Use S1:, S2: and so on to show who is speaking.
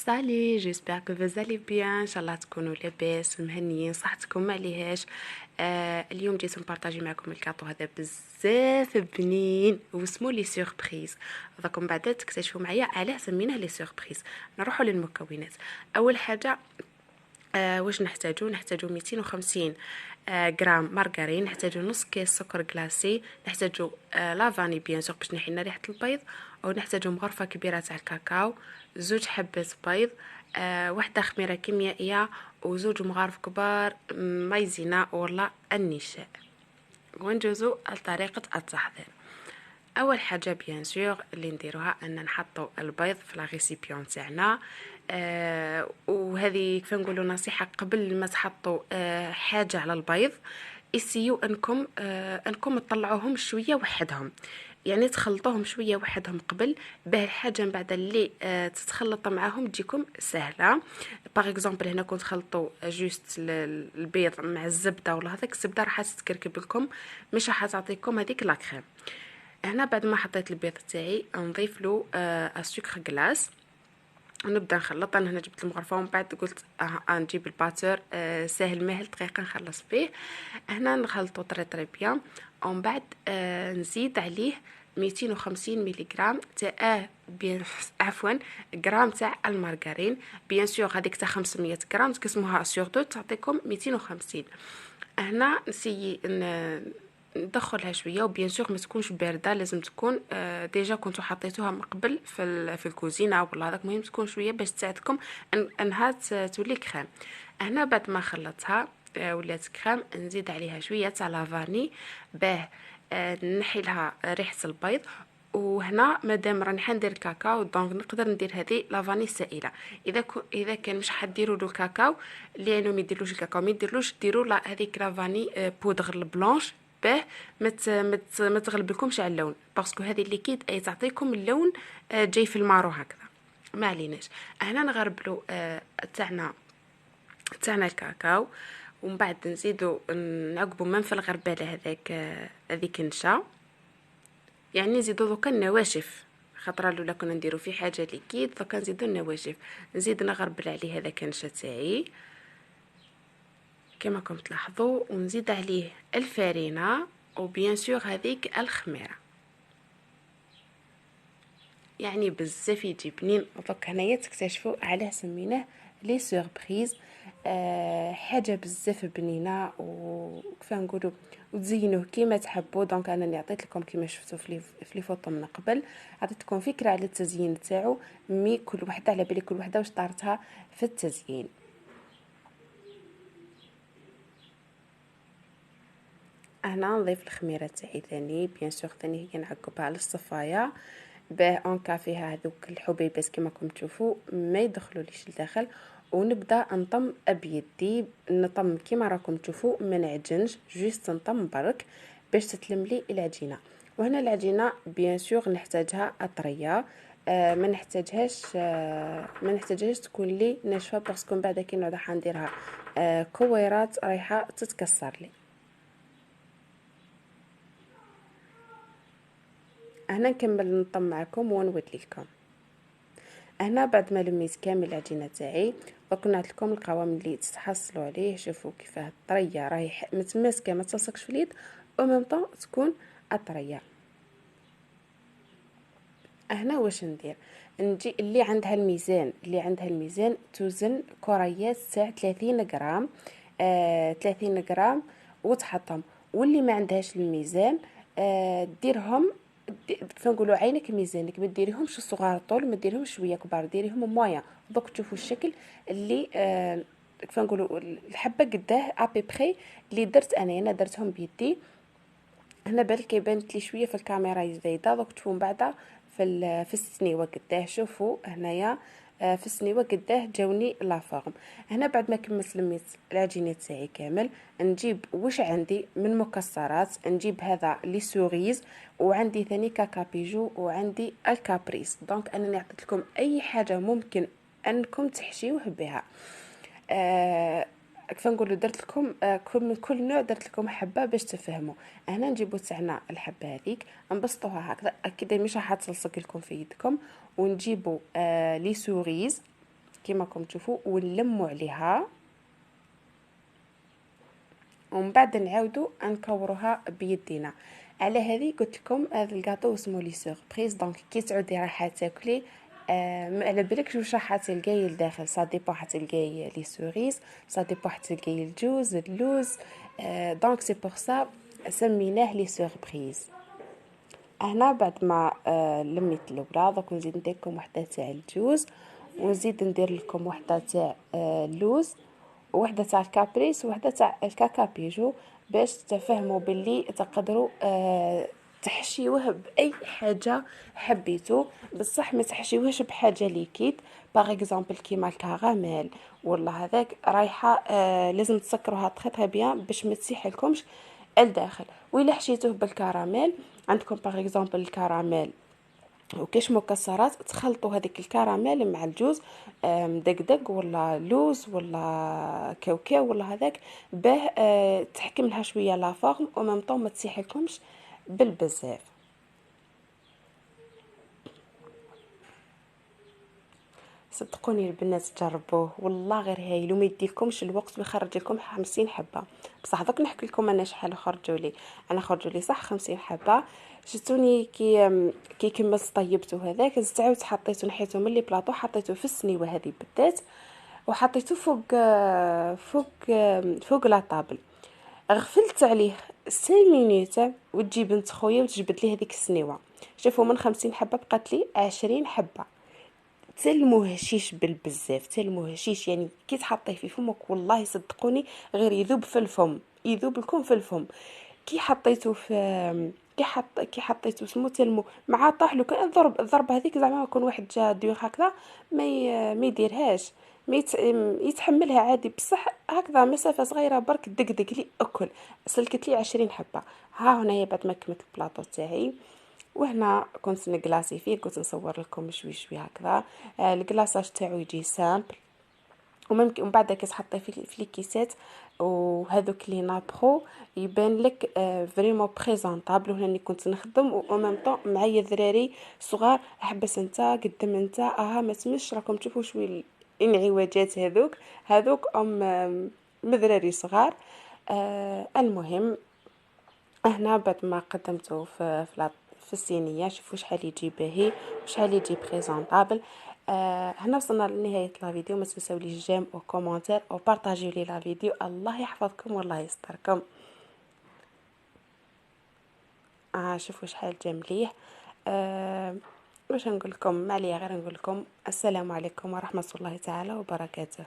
S1: Salut, j'espère que vous allez bien. ان شاء الله تكونوا لاباس مهنيين صحتكم ما عليهاش. اليوم جيت نبارطاجي معكم الكاطو هذا بزاف بنين واسمه لي سوربريز. راكم بعدا تكتشفوا معايا علاه سميناه لي سوربريز. نروحوا للمكونات. اول حاجه واش نحتاجو 250 غرام مارغرين، نحتاجو نص كيس سكر كلاسي، نحتاجو لافاني بيان سور باش نحي لنا ريحه البيض، ونحتاجو مغرفه كبيره تاع الكاكاو، زوج حبات بيض، واحده خميره كيميائيه، وزوج مغارف كبار مايزينا ولا النشاء. ونجوزو لطريقه التحضير. اول حاجه بيان سور اللي نديروها ان نحطوا البيض في لا ريسيبيون تاعنا. وهذه كيف نقولوا نصيحه قبل ما تحطوا حاجه على البيض، اسيو انكم تطلعوهم شويه وحدهم، يعني تخلطوهم شويه وحدهم قبل باه الحاجه من بعد اللي تتخلط معاهم تجيكم سهله. باغ اكزومبل هنا كنت خلطوا جوست البيض مع الزبده ولا هذاك الزبده راح تتكركب لكم، مش راح تعطيكم هذيك لا كريم. هنا بعد ما حطيت البيض تاعي نضيف له السكر غلاس ونبدا نخلط. انا هنا جبت المغرفه ومن بعد قلت نجيب الباتور ساهل ماهل دقيقه نخلص فيه. هنا نخلطو طري بيان ومن بعد نزيد عليه 250 ملغ تاع عفوا غرام تاع المارغرين. بيان سور هذيك تاع 500 غرام تقسموها سور دو تعطيكم 250. هنا نسيي ندخلها شويه، وبيان سور ما تكونش بارده، لازم تكون ديجا كنتو حطيتوها من قبل في الكوزينه ولا هذاك، مهم تكون شويه باش تساعدكم انها تولي كريم. هنا بعد ما خلطتها ولات كريم، نزيد عليها شويه تاع لافاني باه نحي لها ريحه البيض. وهنا مادام راني حندير الكاكاو دونك نقدر ندير هذه لافاني سائله. اذا كان مش حديروا له الكاكاو لانه ما يديرلوش الكاكاو، ما يديرلوش ديروا هذيك لافاني بودغ البلانش باه ما تغلبلكمش على اللون، باسكو هذه الليكيد اي تعطيكم اللون جاي في المارو هكذا. ما عليناش. هنا نغربلو تاعنا الكاكاو، ومن بعد نزيدو نعقبو من في الغربله هذيك نشا، يعني نزيدو دوكا النواشف، خاطر الاولى كنا نديرو في حاجه ليكيد، دوكا نزيدو النواشف. نزيد نغربل عليه هذاك النشا تاعي كما راكم تلاحظوا، ونزيد عليه الفارينه وبيان سور هذيك الخميره، يعني بزاف يجي بنين. دوك هنايا تكتشفوا علاه سميناه لي سوربريز. حاجه بزاف بنينه وكيف نقولوا وتزينوه كيما تحبوا. دونك انا عطيت لكم كيما شفتوا في لي فوطو من قبل، عطيتكم فكره على التزيين تاعو، مي كل وحده على بالي كل وحده واش طارتها في التزيين. هنا نضيف الخميره تاعي ثاني، بيان سور ثاني هي نعقبها على الصفايه باه اونكا فيها هذوك الحبيبات كما راكم تشوفوا ما يدخلوليش لداخل. ونبدا نطم بيدي، نطم كما راكم تشوفوا ما نعجنش، جوست نطم برك باش تتلم لي العجينه. وهنا العجينه بيان سور نحتاجها طريه، ما نحتاجهاش تكون لي ناشفه، باسكو بعد كي نعود راح نديرها كويرات رايحه تتكسر لي. هنا نكمل نطم معكم ونوري لكم. هنا بعد ما لميت كامل العجينه تاعي وكنت لكم القوام اللي تحصلوا عليه، شوفوا كيفاه طريه راهي متماسكه ما تلصقش في اليد وميم طون تكون طريه. هنا واش ندير، نجي اللي عندها الميزان توزن كريات تاع 30 غرام 30 غرام وتحطهم. واللي ما عندهاش الميزان ديرهم فنقولوا عينك ميزانك، ما ديريهمش صغار طول، ما ديريهمش شويه كبار، ديريهم مويا. دوك تشوفوا الشكل اللي فنقولوا الحبه قداه ابي بري اللي درت انا درتهم بيدي. هنا بالك يبانت لي شويه في الكاميرا زايده، دوك تشوفوا من بعد في السنيوه قداه، شوفوا هنايا في السنيوه قداه جاوني لا فورم. هنا بعد ما كملت لميت العجينه تاعي كامل، نجيب واش عندي من مكسرات، نجيب هذا لي سوريز، وعندي ثاني كاكابيجو، وعندي الكابريس. دونك انا عطيت لكم اي حاجه ممكن انكم تحشيوه بها. كيف نقولوا درت لكم من كل نوع درت لكم حبه باش تفهموا. هنا نجيبوا تاعنا الحبه هذيك نبسطوها هكذا، اكيد مش راح تلصق لكم في يدكم. ونجيبوا لي سوريز كيما راكم تشوفوا ونلموا عليها، ومن بعد نعاودوا نكوروها بيدينا. على هذه قلت لكم هذا الكاطو اسمه لي سوربريز. دونك كي تعودي رايحه تاكلي ما على بالكش واش راح تلقاي لداخل. سا ديبو حتلقاي لي سوريز، سا ديبو حتلقاي الجوز، اللوز. دونك سي بور سا سميناه لي سوربريز. هنا بعد ما لميت الاولى، دوك نزيد ندير لكم وحده تاع الجوز، ونزيد ندير لكم وحده تاع اللوز، وحده تاع الكابريس، وحده تاع الكاكابيجو، باش تفهموا باللي تقدروا تحشيوه باي حاجه حبيتو. بصح ما تحشيوهش بحاجه ليكيد، باغ اكزومبل كيما الكراميل ولا هذاك رايحه لازم تسكروها تري بيان باش ما تسيح لكمش الداخل. وإلا حشيتوه بالكراميل، عندكم باغ اكزومبل الكراميل وكاش مكسرات، تخلطوا هذيك الكراميل مع الجوز مدقدق ولا لوز ولا كاوكاو ولا هذاك، باه تحكم لها شويه لا فورم او ميم طون ما تسيح لكمش بالبزاف. صدقوني البنات جربوه والله غير هايل، وما يديكمش الوقت ويخرج لكم 50 حبه. بصح دوك نحكي لكم انا شحال خرجوا لي. انا خرجوا لي صح 50 حبه. شفتوني كي كملت طيبته هذاك، زدت عاود حطيته نحيته من لي بلاطو، حطيته في السنيوه هذه بالذات، وحطيته فوق لا طابل. غفلت عليه 5 مينوت، وتجي بنت خويا وتجبد لي هذيك السنيوه. شوفوا من 50 حبه بقات لي 20 حبه. تلمو هشيش بالبزاف، تلمو هشيش يعني كي تحطيه في فمك والله صدقوني غير يذوب في الفم، يذوب لكم في الفم. كي حطيته في كي حطيته سمو تلمو مع طاح. لو كان الضربه هذيك زعما يكون واحد جا ديور هكذا ما يديرهاش، يتحملها عادي. بصح هكذا مسافه صغيره برك دقدق لي اكل. سلكت لي 20 حبه. ها هنا بعد ما كملت البلاطو تاعي، وهنا كنت نكلاسي فيه، كنت نصور لكم شوي شوي هكذا. الكلاصاج تاعو يجي سامبل، وممكن من بعد كي تحطيه في لي كيسات وهذوك لي نابرو يبان لك فريمون بريزونطابل. وهنا كنت نخدم و ميم طون معايا ذراري صغار، حبس انت قدام انت ما تمش راكم تشوفوا شوي الانعواجات هذوك مذراري صغار. المهم هنا بعد ما قدمته في الصينيه، شوفوا شحال يجي باهي وشحال يجي بريزونطابل. هنا وصلنا لنهايه لا فيديو. ما تنساو لي جيم او كومونتير او بارطاجيو لي لا فيديو. الله يحفظكم والله يستركم. شوفوا شحال جا مليح. باش نقول لكم ما عليا غير نقول لكم السلام عليكم ورحمه الله تعالى وبركاته.